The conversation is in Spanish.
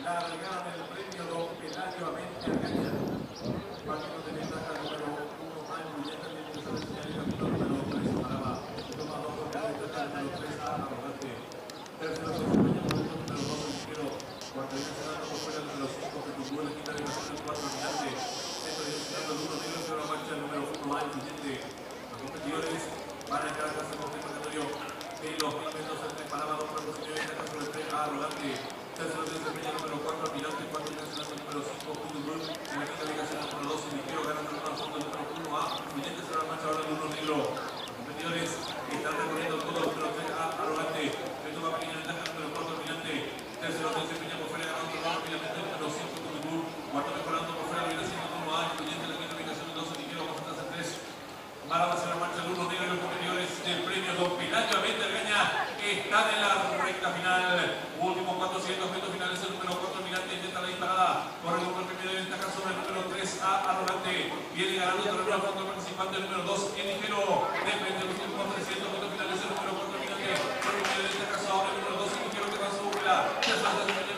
la regala del premio Don Pelayo Amente Argaña. Partido de ventaja número 1 a inmediatamente se señala el camino número 3 Paraba. Toma 2 de ventaja número 3 a Arrogante. Tercero se desempeña por el número 2 el ligero. Cuarto viene cerrando por fuera el número 5 que tuvo la quinta negación del 4 dominante. Sexto viene cerrando el 1 negro sobre la marcha el número 1 a inminente. Los competidores van a encargarse con el territorio de los 1000 metros entre Paraba, 2 para posición de ventaja sobre el 3 a Arrogante. Tercero se desempeña el número 4 Almirante, cuarto viene cerrando el número 5 Putubul. En la quinta negación el número 2 el ligero ganando el al fondo el número 1 a inminente sobre la marcha ahora el 1 negro. Los competidores están recorriendo todo el número 3 a Arrogante. Le toma pequeña ventaja el número 4 Almirante. Tercero se desempeña por fuera ganando rápidamente el número 5 Putubul. Cuarto mejorando por fuera viene siendo el 1 a inminente la quinta ubicación del 2 el ligero con atrás el 3. Para hacer la marcha el 1 negro y los competidores del premio Don Pelayo Mente Argaña están en la recta final. Últimos 400 metros finales el número 4 Almirante intenta la disparada. Corre con el premio de ventaja sobre el número 3 a Arrogante. Viene ganando terreno al fondo participante el número 2 el ligero. Depende de los últimos 300 metros finales el número 4 Almirante. Con el premio de ventaja sobre el número 2 el ligero que va a su búsqueda.